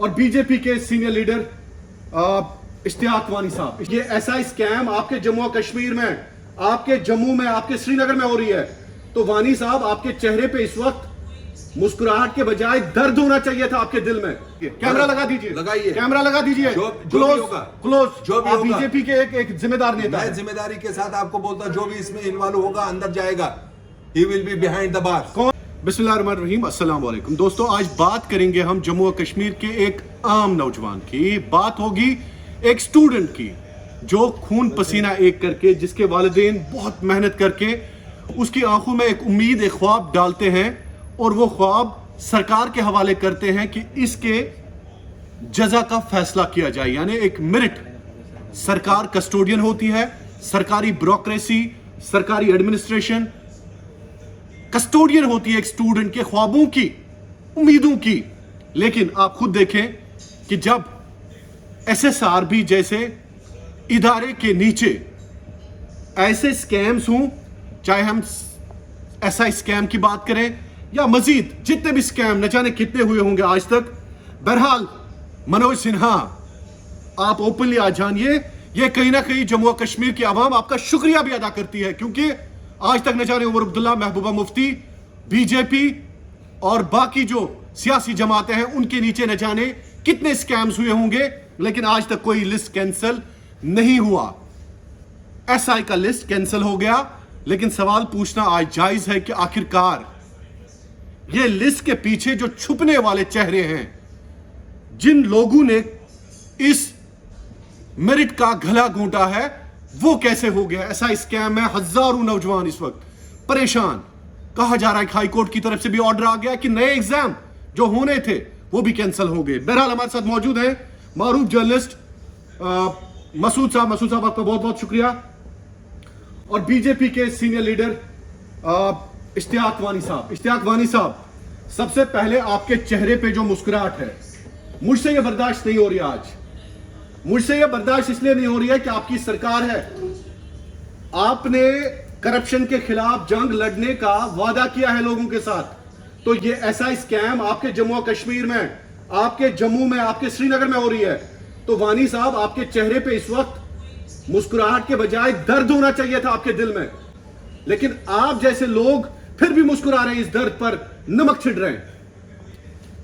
और बीजेपी के senior leader Ishtiyaq वानी साहब, ये ऐसा स्कैम आपके जम्मू और कश्मीर में, आपके जम्मू में, आपके श्रीनगर में हो रही है। तो वानी साहब, आपके चेहरे पे इस वक्त मुस्कुराहट के बजाय दर्द होना चाहिए था आपके दिल में। कैमरा लगा दीजिए, लगाइए, कैमरा लगा दीजिए। जो भी होगा, बीजेपी के एक जिम्मेदार नेता मैं जिम्मेदारी के साथ आपको बोलता, जो भी इसमें इन्वॉल्व होगा अंदर जाएगा, he will be behind the bar. कौन? बिस्मिल्लाहिर्रहमानिर्रहीम, अस्सलाम वालेकुम दोस्तों। आज बात करेंगे हम जम्मू और कश्मीर के एक आम नौजवान की। बात होगी एक स्टूडेंट की जो खून पसीना एक करके, जिसके वालिदैन बहुत मेहनत करके उसकी आंखों में एक उम्मीद, एक ख्वाब डालते हैं और वो ख्वाब सरकार के हवाले करते हैं कि इसके जजा का फैसला किया जाए। यानी एक मेरिट, सरकार कस्टोडियन होती है, सरकारी ब्यूरोक्रेसी, सरकारी एडमिनिस्ट्रेशन कस्टोडियन होती है एक स्टूडेंट के ख्वाबों की, उम्मीदों की। लेकिन आप खुद देखें कि जब एसएसआरबी जैसे इदारे के नीचे ऐसे स्कैम्स हों, चाहे हम ऐसा स्कैम की बात करें या मजीद जितने भी स्कैम न जाने कितने हुए होंगे आज तक। बहरहाल मनोज सिन्हा, आप ओपनली आज जानिए, ये कहीं ना कहीं जम्मू और कश्मीर की आवाम आपका शुक्रिया भी अदा करती है, क्योंकि आज तक न जाने उमर अब्दुल्ला, महबूबा मुफ्ती, बीजेपी और बाकी जो सियासी जमातें हैं उनके नीचे न जाने कितने स्कैम्स हुए होंगे, लेकिन आज तक कोई लिस्ट कैंसिल नहीं हुआ। एसआई का लिस्ट कैंसिल हो गया, लेकिन सवाल पूछना आज जायज है कि आखिरकार ये लिस्ट के पीछे जो छुपने वाले चेहरे हैं, जिन लोगों ने इस मेरिट का गला घोंटा है, वो कैसे हो गया। ऐसा स्कैम है, हजारों नौजवान इस वक्त परेशान। कहा जा रहा है कि हाई कोर्ट की तरफ से भी ऑर्डर आ गया कि नए एग्जाम जो होने थे वो भी कैंसिल हो गए। बहरहाल हमारे साथ मौजूद है मारूफ जर्नलिस्ट मसूद साहब। मसूद साहब, आपका बहुत बहुत शुक्रिया। और बीजेपी के सीनियर लीडर इश्तियाक वानी साहब। इश्तियाक वानी साहब, सबसे पहले आपके चेहरे पे जो मुस्कुराहट है, मुझसे यह बर्दाश्त नहीं हो रही आज। मुझसे यह बर्दाश्त इसलिए नहीं हो रही है कि आपकी सरकार है, आपने करप्शन के खिलाफ जंग लड़ने का वादा किया है लोगों के साथ। तो ये ऐसा स्कैम आपके जम्मू और कश्मीर में, आपके जम्मू में, आपके श्रीनगर में हो रही है। तो वानी साहब, आपके चेहरे पे इस वक्त मुस्कुराहट के बजाय दर्द होना चाहिए था आपके दिल में, लेकिन आप जैसे लोग फिर भी मुस्कुरा रहे हैं, इस दर्द पर नमक छिड़ रहे हैं।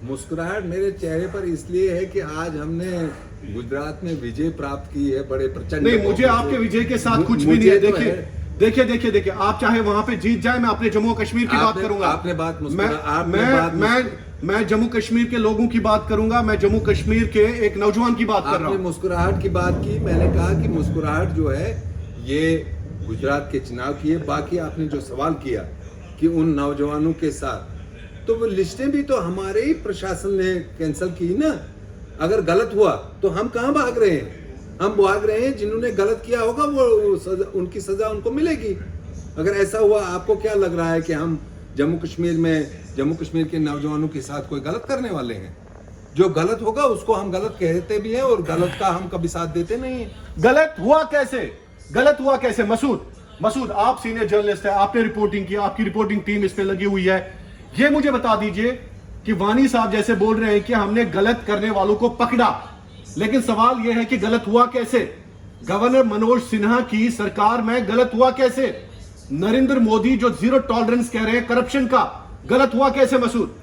मुस्कुराहट मेरे चेहरे पर इसलिए है कि आज हमने गुजरात में विजय प्राप्त की है, बड़े प्रचंड। नहीं, मुझे आपके विजय के साथ कुछ भी नहीं है। देखिए देखिए देखिए देखिए, आप चाहे वहां पे जीत जाए, मैं अपने जम्मू कश्मीर की बात करूंगा। आपने बात मैं जम्मू कश्मीर के लोगों की बात करूंगा, मैं जम्मू कश्मीर के एक नौजवान की बात कर रहा हूं। मुस्कुराहट की बात की, मैंने कहा कि मुस्कुराहट जो है ये गुजरात के चुनाव की है। बाकी आपने जो सवाल किया कि उन नौजवानों के साथ, तो वो लिस्टें भी तो हमारे ही प्रशासन ने कैंसिल की ना। अगर गलत हुआ तो हम कहां भाग रहे हैं? हम भाग रहे हैं जिन्होंने गलत किया होगा वो उनकी सजा उनको मिलेगी। अगर ऐसा हुआ, आपको क्या लग रहा है कि हम जम्मू कश्मीर के नौजवानों के साथ कोई गलत करने वाले हैं? जो गलत होगा उसको हम गलत कहते भी हैं और गलत का हम कभी साथ देते नहीं है। गलत हुआ कैसे? गलत हुआ कैसे? मसूद, आप सीनियर जर्नलिस्ट है, आपने रिपोर्टिंग की, आपकी रिपोर्टिंग टीम इस पे लगी हुई है। ये मुझे बता दीजिए कि वानी साहब जैसे बोल रहे हैं कि हमने गलत करने वालों को पकड़ा, लेकिन सवाल यह है कि गलत हुआ कैसे? गवर्नर मनोज सिन्हा की सरकार में गलत हुआ कैसे? नरेंद्र मोदी जो जीरो टॉलरेंस कह रहे हैं करप्शन का, गलत हुआ कैसे मसूद?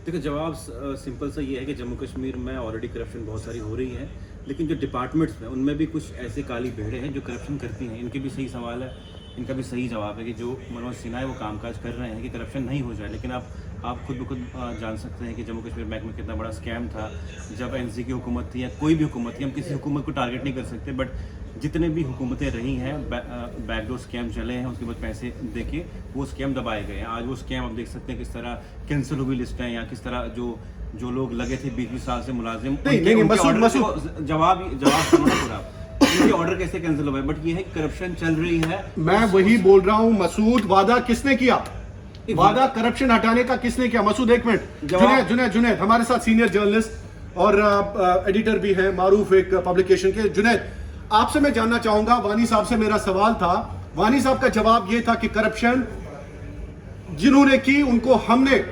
देखो, जवाब सिंपल सा ये है कि जम्मू कश्मीर में ऑलरेडी करप्शन बहुत सारी हो रही है, लेकिन जो डिपार्टमेंट्स में उनमें भी कुछ ऐसे काली भेड़ें हैं जो करप्शन करती हैं। इनके भी सही सवाल है, इनका भी सही जवाब है कि जो मनोज सिन्हा है वो कामकाज कर रहे हैं कि करप्शन नहीं हो जाए। लेकिन आप खुद ब खुद जान सकते हैं कि जम्मू कश्मीर बैंक में कितना बड़ा स्कैम था जब एनसी की हुकूमत थी या कोई भी हुकूमत थी। हम किसी हुकूमत को टारगेट नहीं कर सकते, बट जितने भी हुकूमतें रही हैं, बैकडोर स्कैम चले हैं, उसके बाद पैसे देके वो स्कैम दबाए गए हैं। आज वो स्कैम आप देख सकते हैं किस तरह कैंसिल हुई लिस्ट है, या किस तरह जो लोग लगे थे 20 साल से मुलाजिम, जवाब पूरा उनके ऑर्डर कैसे कैंसिल हुए। बट ये है करप्शन चल रही है। मैं वही बोल रहा हूं मसूद, वादा किसने किया? वादा करप्शन हटाने का किसने किया? मसूद, एक मिनट। जुनैद हमारे साथ सीनियर जर्नलिस्ट और एडिटर भी हैं, मारूफ एक पब्लिकेशन के। जुनैद, आपसे मैं जानना चाहूंगा, वानी साहब से मेरा सवाल था, वानी साहब का जवाब यह था कि करप्शन जिन्होंने की उनको हमने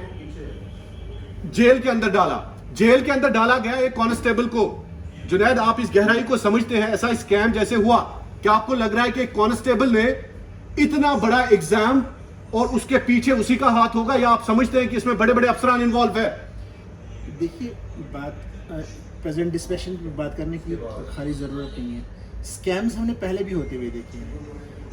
जेल के अंदर डाला। जेल के अंदर डाला गया एक कांस्टेबल को। जुनैद, आप इस गहराई को समझते हैं? ऐसा स्कैम जैसे हुआ, क्या आपको लग रहा है कि एक कांस्टेबल ने इतना बड़ा एग्जाम और उसके पीछे उसी का हाथ होगा, या आप समझते हैं कि इसमें बड़े बड़े अफसरान इन्वॉल्व है? देखिए, बात प्रेजेंट डिस्कशन की बात करने की खाली ज़रूरत नहीं है। स्कैम्स हमने पहले भी होते हुए देखे हैं।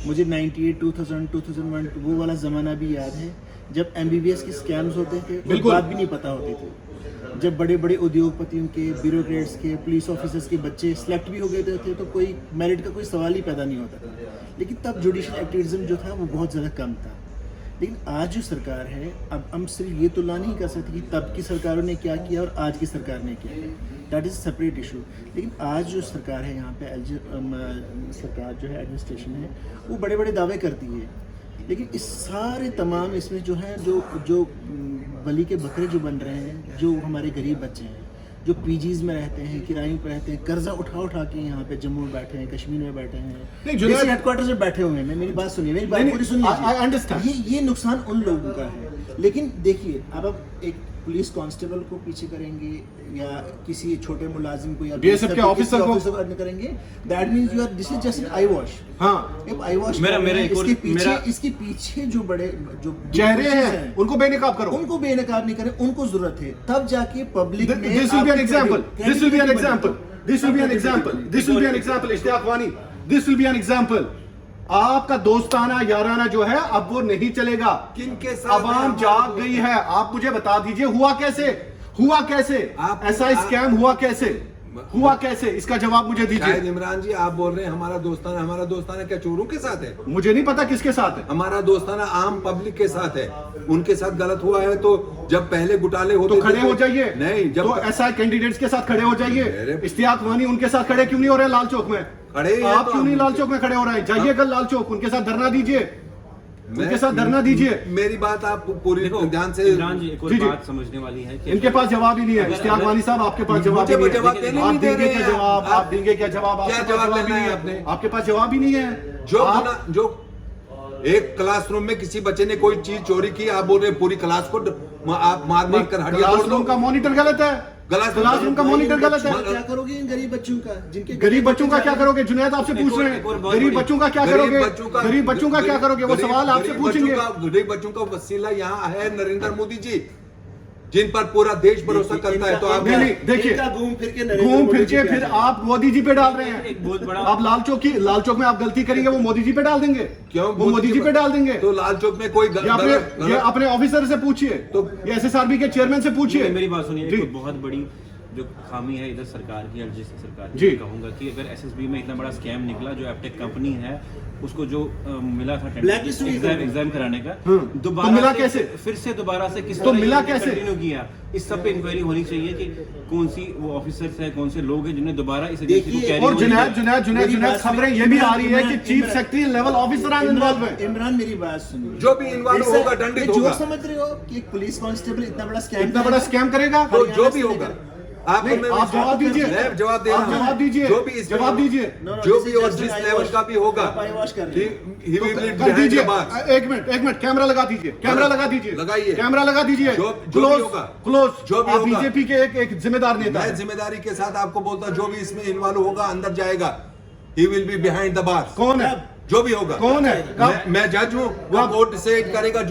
मुझे 98, 2000, 2001 वो वाला ज़माना भी याद है जब MBBS के स्कैम्स होते थे, कोई बात भी नहीं पता होती थी। जब बड़े बड़े उद्योगपतियों के, ब्यूरोक्रेट्स के, पुलिस ऑफिसर्स के बच्चे सेलेक्ट भी हो गए थे तो कोई मेरिट का कोई सवाल ही पैदा नहीं होता था। लेकिन तब जुडिशल एक्टिविज्म जो था वो बहुत ज़्यादा कम था। लेकिन आज जो सरकार है, अब हम सिर्फ ये तुलना नहीं कर सकते कि तब की सरकारों ने क्या किया और आज की सरकार ने क्या किया, दैट इज़ सेपरेट इशू। लेकिन आज जो सरकार है यहाँ पे सरकार जो है, एडमिनिस्ट्रेशन है, वो बड़े बड़े दावे करती है। लेकिन इस सारे तमाम इसमें जो है जो बलि के बकरे जो बन रहे हैं, जो हमारे गरीब बच्चे हैं, जो पीजीज में रहते हैं, किरायों पर रहते हैं, कर्जा उठा के यहाँ पे जम्मू में बैठे हैं, कश्मीर में बैठे हैं, हेडक्वार्टर्स में बैठे हुए हैं। मेरी बात सुनिए, मेरी बात पूरी सुनिए। ये नुकसान उन लोगों का है। लेकिन देखिए, अब आप एक पुलिस कांस्टेबल को पीछे करेंगे या किसी छोटे मुलाजिम को या बीएसएफ के ऑफिसर को करेंगे, that means you are, this is just eye wash. हाँ, आई वॉश इसके पीछे जो बड़े जो चेहरे हैं उनको बेनकाब करो, उनको बेनकाब नहीं करें, उनको जरूरत है, तब जाके पब्लिक में this will be an example, this will be an example, this will be an example, this will be an example. Ishtiaq Wani, this will be an example. आपका दोस्ताना याराना जो है अब वो नहीं चलेगा। किनके साथ अवाम जाग गई है। आप मुझे बता दीजिए हुआ कैसे, हुआ कैसे, ऐसा स्कैम हुआ कैसे, हुआ कैसे, इसका जवाब मुझे दीजिए। इमरान जी, आप बोल रहे हैं हमारा दोस्ताना क्या चोरों के साथ है? मुझे नहीं पता किसके साथ है। हमारा दोस्ताना आम पब्लिक के साथ है। उनके साथ गलत हुआ है तो जब पहले घोटाले होते तो खड़े हो जाइए। नहीं, जब तो ऐसा कैंडिडेट्स के साथ खड़े हो जाइए। इश्तियाक वानी उनके साथ खड़े क्यों नहीं हो रहे लाल चौक में? खड़े आप क्यों नहीं लाल चौक में खड़े हो रहे हैं? जाइए कल लाल चौक, उनके साथ धरना दीजिए, उनके साथ धरना दीजिए। मेरी बात आप पूरी ध्यान से इमरान जी, एक और बात समझने वाली है कि इनके पास जवाब ही नहीं है। इश्तियाक वानी साहब, आपके पास जवाब ही नहीं है। आप देंगे क्या जवाब? आप देंगे क्या जवाब? क्या जवाब लेना है आपने? आपके पास जवाब ही नहीं है। जो एक क्लासरूम में किसी बच्चे ने कोई चीज चोरी की, आप बोल रहे पूरी क्लास को आप मार कर हड्डियां तोड़ दो। क्लासरूम का मॉनिटर गलत है, क्लासरूम का मॉनिटर गलत है। क्या करोगे इन गरीब बच्चों का, जिनके गरीब बच्चों का क्या करोगे? जुनैद आपसे पूछ रहे हैं, गरीब बच्चों का क्या करोगे? गरीब बच्चों का क्या करोगे? वो सवाल आपसे पूछेंगे। गरीब बच्चों का वसीला यहाँ है नरेंद्र मोदी जी, जिन पर पूरा देश भरोसा करता है। तो आप नहीं देखिए, घूम फिर के फिर आप मोदी जी पे डाल रहे हैं। एक बहुत बड़ा, आप लाल चौक में आप गलती करेंगे, वो मोदी जी पे डाल देंगे। क्यों? वो मोदी जी पे डाल देंगे। तो लाल चौक में कोई ये अपने ऑफिसर से पूछिए, तो SSRB के चेयरमैन से पूछिए। मेरी बात सुनिए, एक बहुत बड़ी जो खामी है इधर सरकार की, एलजी सरकार जी, की, कहूंगा कि अगर SSB में इतना बड़ा स्कैम निकला, जो एपटेक कंपनी है उसको जो मिला था एग्जाम कराने का, दोबारा तो मिला कैसे? फिर से दोबारा से किस तो मिला कैसे? कंटिन्यू किया? इस सब पे इंक्वायरी होनी चाहिए कि कौन सी वो ऑफिसर्स है, कौन से लोग हैं जिन्हें दोबारा इस एजेंसी को कैरी। और जुनैद खबरें ये भी आ रही है कि chief secretary level officer involve है। इमरान, मेरी बात सुनिए, जो भी इन्वॉल्व होगा दंडित होगा। जो समझ रहे हो कि एक पुलिस कांस्टेबल इतना बड़ा स्कैम करेगा, तो जो भी होगा आप जवाब दीजिए, जवाब दे, जवाब दीजिए, जो भी जवाब दीजिए, जो भी और जिस लेवल का भी होगा कर दीजिए। एक मिनट, कैमरा लगा दीजिए, कैमरा लगा दीजिए, लगाइए, कैमरा लगा दीजिए। क्लोज, जो भी होगा, बीजेपी के एक जिम्मेदार नेता, मैं जिम्मेदारी के साथ आपको बोलता, जो भी इसमें इन्वॉल्व होगा अंदर जाएगा, he will be behind the bar. कौन है? जो भी होगा, कौन है? मैं जज हूँ, वो कोर्ट डिसाइड करेगा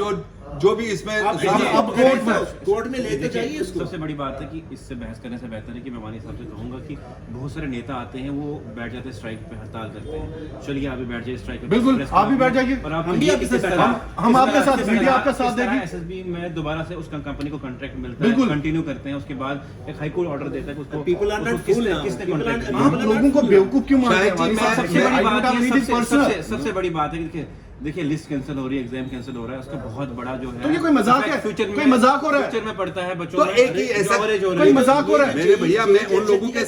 जो भी इसमें। अब कोर्ट में लेके जाइए इसको। सबसे बड़ी बात है कि इससे बहस करने से बेहतर है कि मैं वानी साहब से कहूंगा कि बहुत सारे नेता आते हैं, वो बैठ जाते हैं स्ट्राइक पे, हड़ताल करते हैं। चलिए आप भी बैठ जाइए स्ट्राइक पे। बिल्कुल, आप भी बैठ जाइए, और आप हम आपके साथ, मीडिया आपका साथ देगी। SSB में दोबारा से उसका कंपनी को कॉन्ट्रैक्ट मिलता है, कंटिन्यू करते हैं, उसके बाद एक हाई कोर्ट ऑर्डर देता है उसको। People are not fool now. किसने कॉन्ट्रैक्ट? आप लोगों को बेवकूफ क्यों मानते हैं? सबसे बड़ी बात है कि देखिए लिस्ट कैंसिल हो रही है, एग्जाम कैंसिल हो रहा है, उसका बहुत बड़ा जो है। तो ये कोई मजाक है? फ्यूचर कोई मजाक हो रहा है? फ्यूचर में पड़ता है बच्चों तो में, एक ही ऐसा कोई मजाक हो रहा है? मेरे भैया, मैं उन लोगों के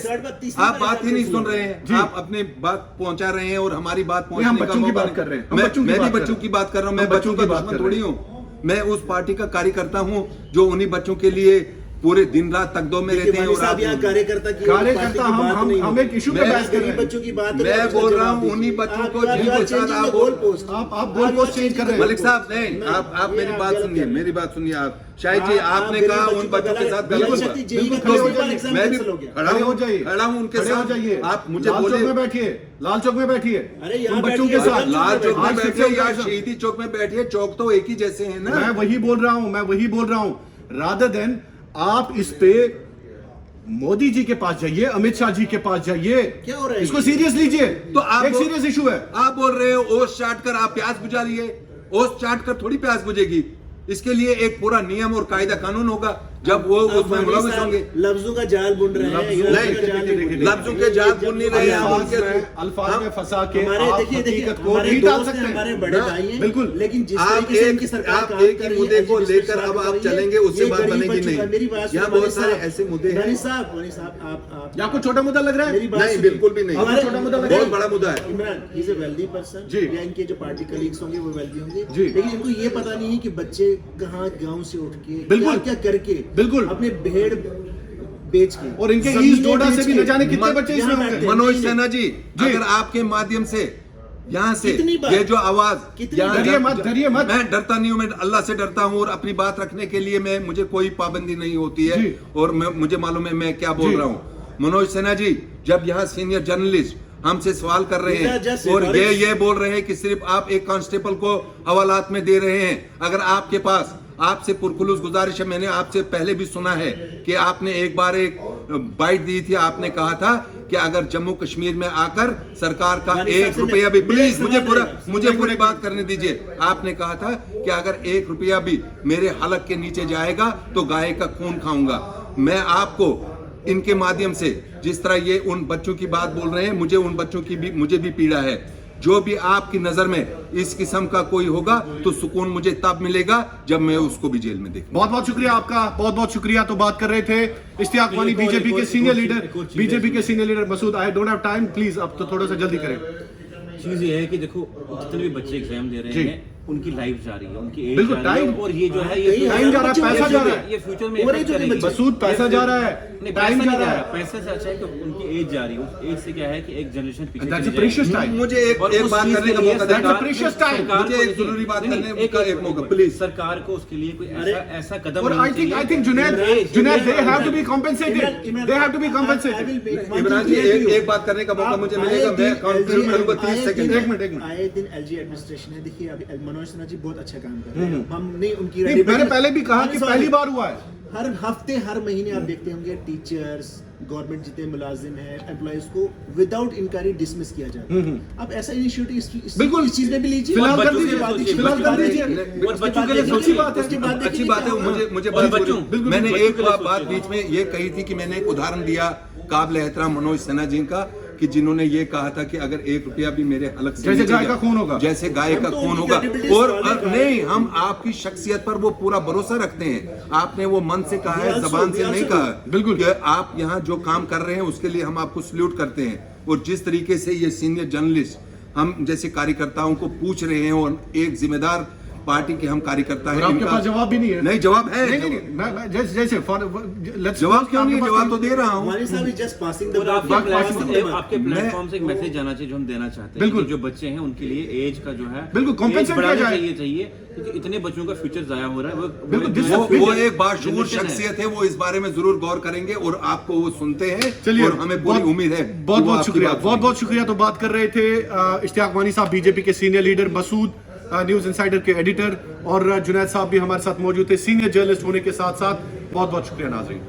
आप बात ही नहीं सुन रहे हैं, आप अपनी बात पहुंचा रहे हैं और हमारी बात पहुंचाने का बच्चों की बात कर रहे हैं। मैं भी बच्चों की बात कर रहा हूँ। मैं बच्चों का दुश्मन थोड़ी हूँ। मैं उस पार्टी का कार्यकर्ता हूँ जो उन्हीं बच्चों के लिए पूरे दिन रात तकदो में रहते हैं और साहब यहाँ आप कार्यकर्ता की कार्यकर्ता पार्टी की बात हम नहीं हम है। एक इशू पे मैं बहस कर रहे गरीब हैं। बच्चों की बात मैं बोल रहा हूँ उन्हीं बच्चों को जिनके साथ आप आप गोल पोस्ट चेंज कर रहे हैं। मलिक साहब नहीं, आप मेरी बात सुनिए, मेरी बात सुनिए। आप शाहिद जी, आपने कहा उन बच्चों के साथ बिल्कुल, गलत खड़े हो हुआ। जाइए। मैं भी खड़े हो जाइए, खड़ा हूँ उनके खड़े हो साथ। जाइए। आप मुझे लाल चौक बोले में बैठिए, लाल चौक में बैठिए, अरे यहाँ उन बच्चों के बैठिए, साथ। लाल चौक में आज फिर बैठिए से या उनका- शहीदी चौक में बैठिए, चौक तो एक ही जैसे हैं ना। मैं वही बोल रहा हूं रादर देन आप इस पे मोदी जी के पास जाइए, अमित शाह जी के पास जाइए, क्या हो रहा है? इसको सीरियस लीजिए। तो आप एक सीरियस इशू है। आप बोल रहे हो ओस चाट कर आप प्याज बुझा लिए, ओस चाट कर थोड़ी प्याज बुझेगी। इसके लिए एक पूरा नियम और कायदा कानून होगा, जब वो उसमें मुलविस होंगे। लफ्जों का जाल बुन रहे हैं, लफ्जों- लफ्जों नहीं, का जाल नहीं बुन रहे। लफ्जों के जाल बुन नहीं रहे हैं, अल्फाज में फंसा के हमारे आप देखिए हकीकत को हमारे नहीं डाल दोस्त हैं, सकते। हमारे बड़े ना, भाई हैं, बिल्कुल। लेकिन जिस आप तरीके से एक इनकी सरकार आप काम एक कर ही रही है, मुद्दे को education लेकर start अब कर आप रही है, चलेंगे, उससे ये बात गरीब बनेगी बच्चों का- नहीं। मेरी बात यहाँ सुनो, बहुत सारे मनी ऐसे मुद्दे हैं। मनी साहब आप या आपको छोटा मुद्दा लग रहा है? मेरी बात नहीं, सुनिए। बिल्कुल भी नहीं। हमारे- छोटा मुद्दा बहुत बड़ा मुद्दा है। Imran is a wealthy person, जी। या इनके जो पार्टी कलीग्स होंगे वो वेल्दी होंगे, जी। लेकिन इनको ये पता नहीं है कि बच्चे कहाँ गांव से उठ के बिल्कुल। क्या करके बिल्कुल। अपने भेड़ बेच के और इनके जमीनें ईस्ट डोडा से बेच भी के न जाने कितने मन- बच्चे इसमें यहाँ होंगे। बैठते हैं। मनोज नहीं, सिन्हा जी, जी। अगर आपके माध्यम से यहाँ से कितनी बार? ये जो आवाज कितनी यहाँ- बार? डरिए मत। मैं डरता नहीं हूँ, मैं अल्लाह से डरता हूँ और अपनी बात रखने के लिए मुझे कोई पाबंदी नहीं होती है। जी। और मुझे मालूम है मैं क्या बोल जी। रहा हूँ। मनोज सिन्हा जी, जब यहाँ सीनियर जर्नलिस्ट हमसे सवाल कर रहे These are हैं just और rhetorics. ये बोल रहे हैं कि सिर्फ आप एक कांस्टेबल को हवालात में दे रहे हैं, अगर आपके पास आपसे पुरखुलूस गुजारिश है, मैंने आपसे पहले भी सुना है कि आपने एक बार एक बाइट दी थी, आपने कहा था कि अगर जम्मू कश्मीर में आकर सरकार का गांधी साहब 1 से रुपया भी, मेरे प्लीज सवाल मुझे रहेगा। पूरी बात करने दीजिए। आपने कहा था कि अगर 1 रुपया भी मेरे हलक के नीचे जाएगा तो गाय का खून खाऊंगा। मैं आपको इनके माध्यम से, जिस तरह ये उन बच्चों की बात बोल रहे हैं, मुझे भी पीड़ा है। जो भी आपकी नजर में इस किस्म का कोई होगा तो सुकून मुझे तब मिलेगा जब मैं उसको भी जेल में देखूं। बहुत बहुत शुक्रिया आपका, बहुत बहुत शुक्रिया। तो बात कर रहे थे इश्तियाक वानी, बीजेपी के सीनियर लीडर, बीजेपी के senior leader Masood. I don't have time, please अब तो थोड़ा सा जल्दी करें। चीज ये है कि देखो जितने भी बच्चे एग्जाम दे रहे जी। हैं उनकी लाइफ जा रही है, उनकी एज बिल्कुल, जा रही है, टाइम- और ये जो है कहीं ये टाइम जा रहा है, पैसा जा रहा है। ये फ्यूचर में और ये इफेक्ट जो करेगी। मसूद, पैसा जा रहा है, नहीं, टाइम पैसा जा नहीं रहा है। पैसे से अच्छा है कि उनकी एज जा रही है। उस एज से क्या है कि एक जनरेशन पीछे That's चली a precious जाएगी। time. मुझे एक और उस बात चीज करने के का लिए मौका That's a देना। precious time. सरकार मुझे को एक जरूरी बात नहीं, करने एक- का एक एक मौका, मिनट। प्लीज। सरकार को उसके लिए कोई अरे, ऐसा कदम और लेना I think चाहिए। Junaid, they have to be compensated. Imran, They have to be I will compensated. make one Imran thing ji, clear to you. एक बात करने का मौका मुझे आए मिलेगा, मैं दिन कंक्लूड LG करूंगा 30 सेकंड। एक मिनट। आए दिन एलजी एडमिनिस्ट्रेशन है, देखिए अभी मनोज सिन्हा जी बहुत अच्छा काम कर रहे हैं। हम नहीं उनकी नहीं, मैंने पहले भी कहा कि पहली बार हुआ है। हर हफ्ते हर महीने आप देखते होंगे टीचर्स, गवर्नमेंट जितने मुलाजिम हैं, एम्प्लॉइज को विदाउट इंक्वायरी डिसमिस किया जाता है। आप ऐसा इनिशिएटिव बिल्कुल। इस चीज में भी लीजिए। फिलहाल और कर बच्चों दीजिए, के बाद सोचिए, फिलहाल कर दीजिए। और बच्चों के लिए देखिए, अच्छी बात है, उसके बाद अच्छी देखिए बात है। क्या होगा। मुझे और बात बच्चों, पूरी- मैंने बच्चों एक के लिए बात सोचिए। बीच में ये कही थी कि मैंने एक उदाहरण दिया काबिल एहतराम मनोज सिन्हा जी का, कि जिन्होंने ये कहा था कि अगर 1 रुपया भी मेरे हलक से जैसे नीचे गाय जा- का खून होगा। जैसे गाय हम का तो खून उनकी होगा। credibility और सवाल कर रहे नहीं, हैं। हम आपकी शख्सियत पर वो पूरा भरोसा रखते हैं। आपने वो मन से कहा है, We also- जबान से we नहीं also कहा। बिल्कुल। कि आप यहाँ जो काम कर रहे हैं उसके लिए हम आपको सल्यूट करते हैं। और जिस तरीके से ये सीनियर जर्नलिस्ट हम जैसे कार्यकर्ताओं को पूछ रहे हैं, और एक जिम्मेदार पार्टी के हम कार्यकर्ता और हैं, आपके इनका- पास जवाब भी नहीं है। नहीं, जवाब है। नहीं, मैं जैसे जवाब क्यों नहीं है? जवाब तो दे रहा हूँ। हमारे साहब इज जस्ट पासिंग द और आपके बात- प्लेटफॉर्म आपके मैं- प्लेटफॉर्म से एक मैसेज जाना चाहिए जो हम देना चाहते हैं। बिल्कुल। कि जो बच्चे हैं उनके लिए एज का जो है बिल्कुल, compensate age बढ़ाना किया जाए। चाहिए क्योंकि इतने बच्चों का फ्यूचर जाया हो रहा है। बिल्कुल, this is वो एक बाशऊर generation है। शख्सियत है, वो इस बारे में जरूर गौर करेंगे और आपको वो सुनते हैं। चलिए, और हमें पूरी उम्मीद है कि बहुत वो बहुत आपकी शुक्रिया, बात बहुत बहुत सुनेंगे। शुक्रिया। तो बात कर रहे थे इश्तियाक वानी साहब, बीजेपी के senior leader, Masood news insider के एडिटर, और जुनैद साहब भी हमारे साथ मौजूद थे, सीनियर जर्नलिस्ट होने के साथ साथ। बहुत बहुत शुक्रिया नाज़रीन।